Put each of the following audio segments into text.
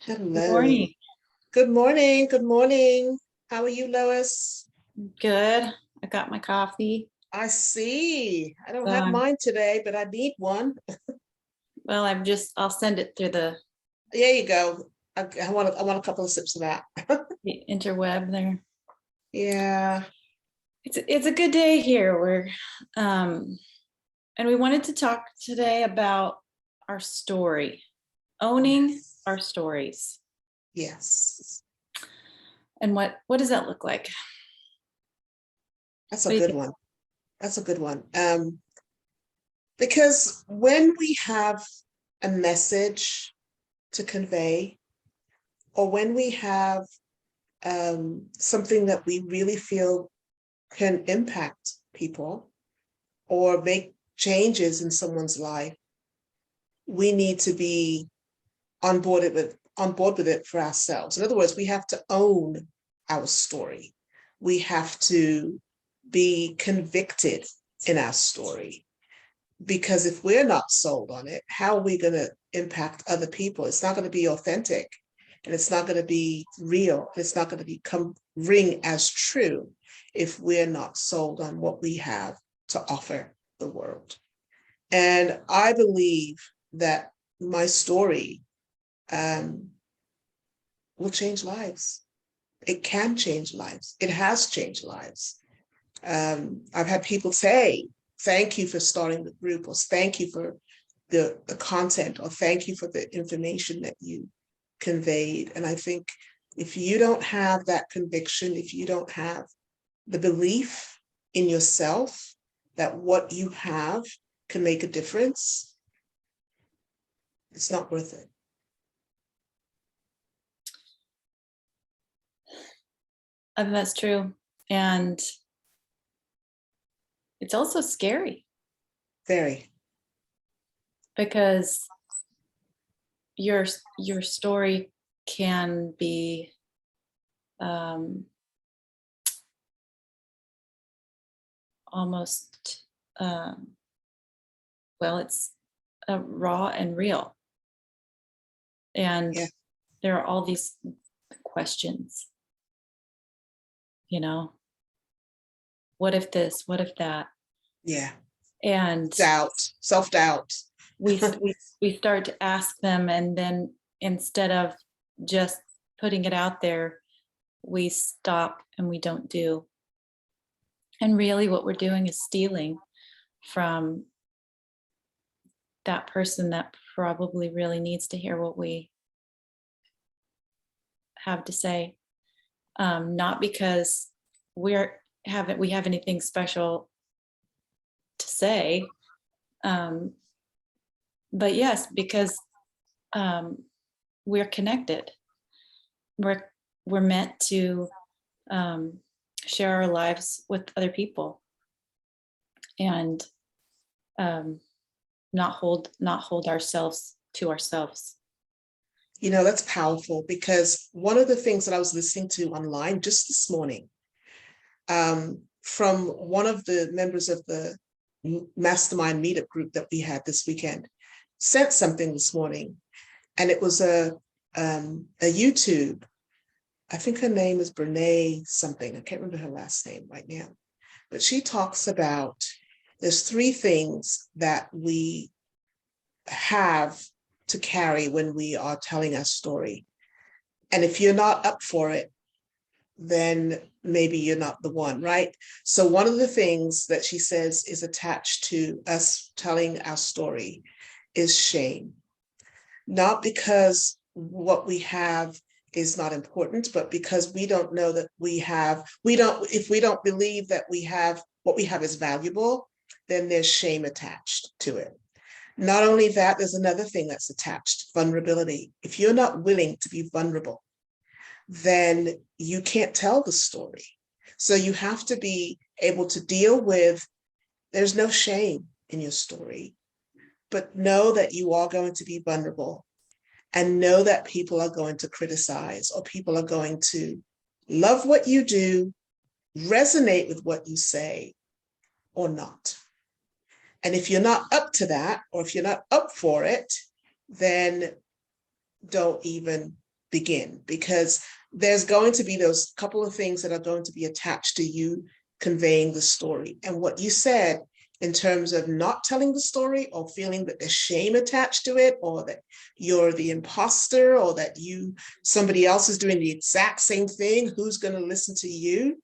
Good Hello. morning. Good morning. Good morning. How are you, Lois? Good. I got my coffee. I see. I don't have Um, mine today, but I need one. well, I'll send it through There you go. I want a couple of sips of that. the interweb there. Yeah. It's a good day here. Um, and we wanted to talk today about our story, owning Yes. our stories. Yes. And what does that look like? That's What a do you good think? one. That's a good one. Because when we have a message to convey, or when we have something that we really feel can impact people or make changes in someone's life, we need to be on board with it for ourselves. In other words, we have to own our story. We have to be convicted in our story. Because if we're not sold on it, how are we going to impact other people? It's not going to be authentic, and it's not going to be real. It's not going to become ring as true if we're not sold on what we have to offer the world. And I believe that my story um, will change lives. It can change lives. It has changed lives. I've had people say, thank you for starting the group, or thank you for the content, or thank you for the information that you conveyed. And I think if you don't have that conviction, if you don't have the belief in yourself that what you have can make a difference, it's not worth it. That's true. And it's also scary Very. because your your story can be um, almost well, it's raw and real, and Yeah. there are all these questions, you know, what if this, what if that, Yeah. and Doubt, self-doubt. we start to ask them, and then instead of just putting it out there, we stop and we don't do. And really what we're doing is stealing from that person that probably really needs to hear what we have to say. Not because we have anything special to say, um, but yes, because um, we're connected. We're we're meant to um, share our lives with other people, and um, not hold ourselves to ourselves. That's powerful, because one of the things that I was listening to online just this morning, from one of the members of the mastermind meetup group that we had this weekend, sent something this morning, and it was a YouTube. I think her name is Brene something. I can't remember her last name right now, but she talks about there's three things that we have to carry when we are telling our story. And if you're not up for it, then maybe you're not the one, right? So, one of the things that she says is attached to us telling our story is shame, not because what we have is not important, but because we don't know that if we don't believe that what we have is valuable, then there's shame attached to it. Not only that, there's another thing that's attached: vulnerability. If you're not willing to be vulnerable, then you can't tell the story. So you have to be able to deal with, there's no shame in your story, but know that you are going to be vulnerable, and know that people are going to criticize, or people are going to love what you do, resonate with what you say, or not. And if you're not up to that, or if you're not up for it, then don't even begin, because there's going to be those couple of things that are going to be attached to you conveying the story. And what you said in terms of not telling the story, or feeling that there's shame attached to it, or that you're the imposter, or that somebody else is doing the exact same thing, who's going to listen to you?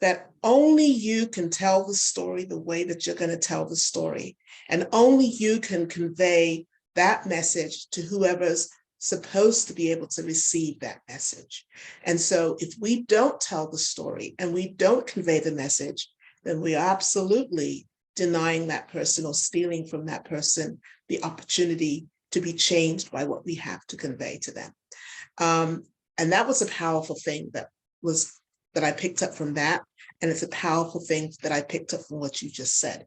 That only you can tell the story the way that you're going to tell the story. And only you can convey that message to whoever's supposed to be able to receive that message. And so if we don't tell the story and we don't convey the message, then we are absolutely denying that person or stealing from that person the opportunity to be changed by what we have to convey to them. And that was a powerful thing that I picked up from that. And it's a powerful thing that I picked up from what you just said,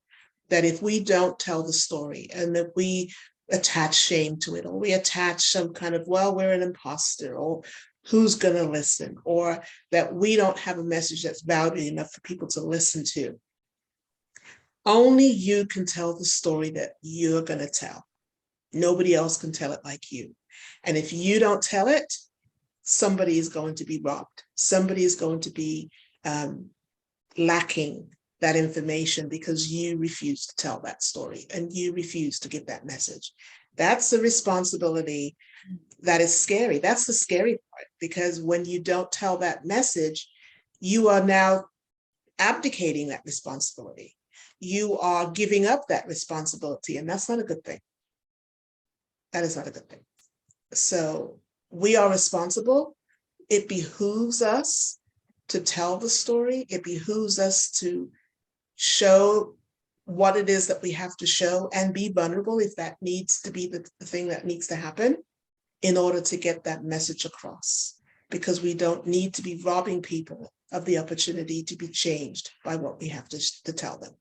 that if we don't tell the story, and that we attach shame to it, or we attach some kind of, well, we're an imposter, or who's going to listen, or that we don't have a message that's valuable enough for people to listen to. Only you can tell the story that you're going to tell. Nobody else can tell it like you. And if you don't tell it, somebody is going to be robbed. Somebody is going to be lacking that information because you refuse to tell that story and you refuse to give that message. That's a responsibility that is scary. That's the scary part, because when you don't tell that message, you are now abdicating that responsibility. You are giving up that responsibility, and that's not a good thing. That is not a good thing. So we are responsible. It behooves us to tell the story. It behooves us to show what it is that we have to show, and be vulnerable if that needs to be the thing that needs to happen in order to get that message across, because we don't need to be robbing people of the opportunity to be changed by what we have to tell them.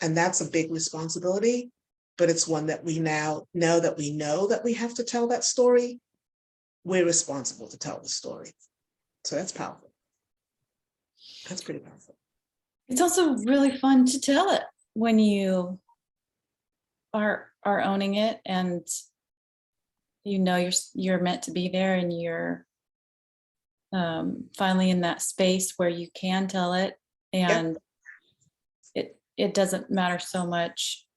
And that's a big responsibility, but it's one that we now know that we have to tell that story. We're responsible to tell the story. So that's powerful. That's pretty powerful. It's also really fun to tell it when you are owning it, and you know you're meant to be there, and you're finally in that space where you can tell it, and it doesn't matter so much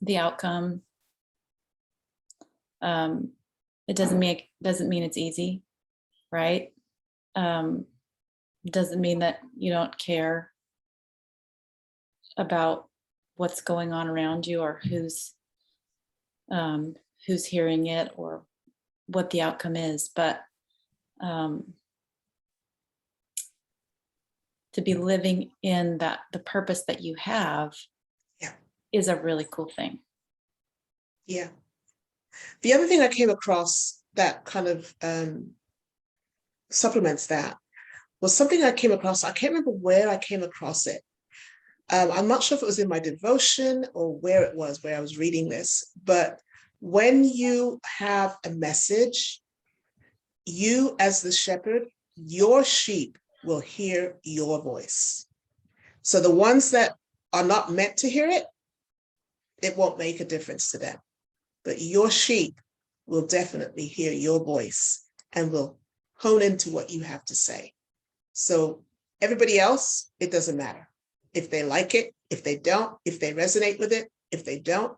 the outcome. It doesn't mean it's easy, right? Doesn't mean that you don't care about what's going on around you, or who's hearing it, or what the outcome is. But to be living in the purpose that you have is a really cool thing. Yeah. The other thing I came across that kind of supplements that was something I came across. I can't remember where I came across it. I'm not sure if it was in my devotion or where I was reading this, but when you have a message, you as the shepherd, your sheep will hear your voice. So the ones that are not meant to hear it, it won't make a difference to them. But your sheep will definitely hear your voice and will hone into what you have to say. So everybody else, it doesn't matter. If they like it, if they don't, if they resonate with it, if they don't,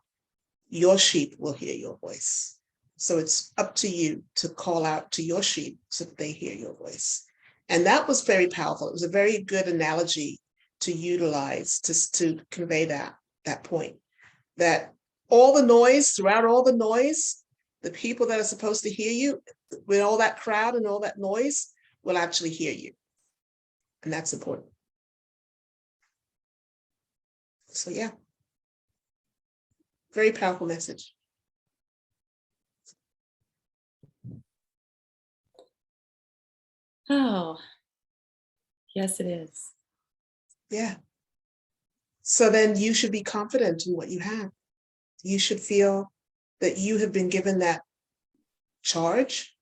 your sheep will hear your voice. So it's up to you to call out to your sheep so that they hear your voice. And that was very powerful. It was a very good analogy to utilize to convey that point. That throughout all the noise, the people that are supposed to hear you, with all that crowd and all that noise, will actually hear you. And that's important. So yeah, very powerful message. Oh, yes, it is. Yeah. So then you should be confident in what you have. You should feel that you have been given that charge,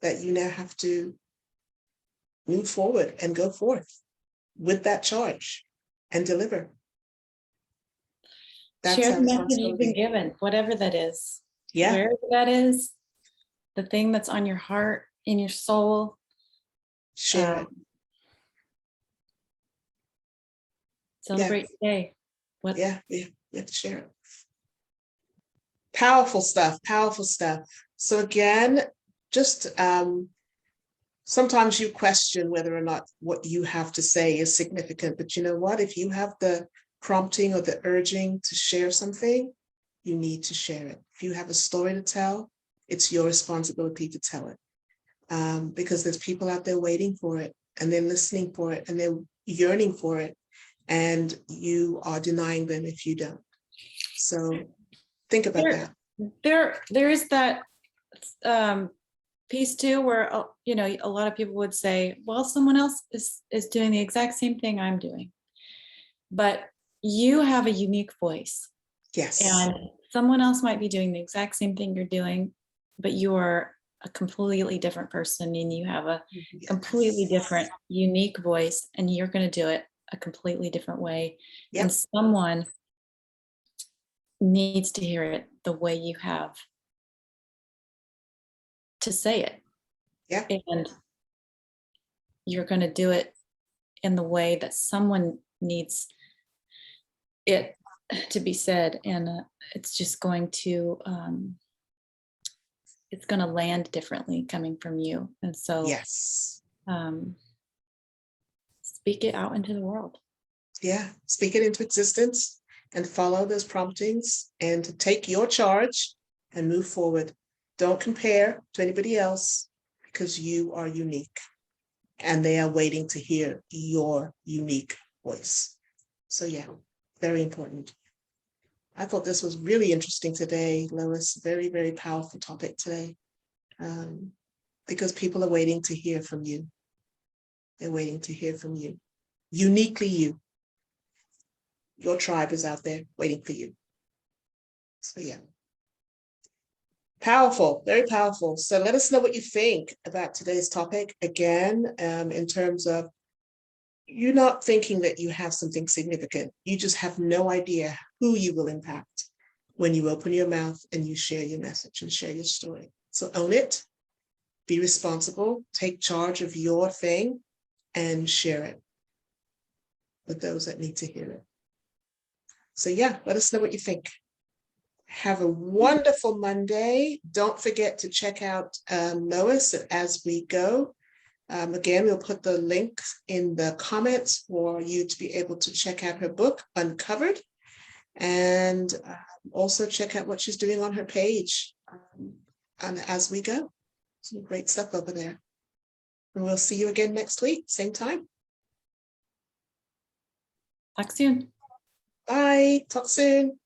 that you now have to move forward and go forth with that charge and deliver. That's Share our the message you've been responsibility. given, whatever that is. Yeah. Wherever that is, the thing that's on your heart, in your soul. Share it. Celebrate today. What? Yeah, we have to share it. Powerful stuff, powerful stuff. So again, just sometimes you question whether or not what you have to say is significant, but you know what? If you have the prompting or the urging to share something, you need to share it. If you have a story to tell, it's your responsibility to tell it. Because there's people out there waiting for it, and they're listening for it, and they're yearning for it, and you are denying them if you don't. So think about that. There is that piece too, where a lot of people would say, well, someone else is doing the exact same thing I'm doing, but you have a unique voice. Yes. And someone else might be doing the exact same thing you're doing, but you are a completely different person, and you have a completely different, unique voice, and you're going to do it a completely different way. Yep. And someone needs to hear it the way you have to say it. Yeah. And you're going to do it in the way that someone needs it to be said. And it's just going to it's going to land differently coming from you. And so yes, speak it out into the world. Yeah, speak it into existence and follow those promptings and take your charge and move forward. Don't compare to anybody else, because you are unique and they are waiting to hear your unique voice. So yeah, very important. I thought this was really interesting today, Lois. Very, very powerful topic today, because people are waiting to hear from you. They're waiting to hear from you. Uniquely you. Your tribe is out there waiting for you. So yeah. Powerful, very powerful. So let us know what you think about today's topic. Again, in terms of you're not thinking that you have something significant. You just have no idea who you will impact when you open your mouth and you share your message and share your story. So own it, be responsible, take charge of your thing and share it with those that need to hear it. So yeah, let us know what you think. Have a wonderful Monday. Don't forget to check out Lois as we go. Again, we'll put the link in the comments for you to be able to check out her book, Uncovered, and also check out what she's doing on her page and as we go. Some great stuff over there. And we'll see you again next week, same time. Talk soon. Bye. Talk soon.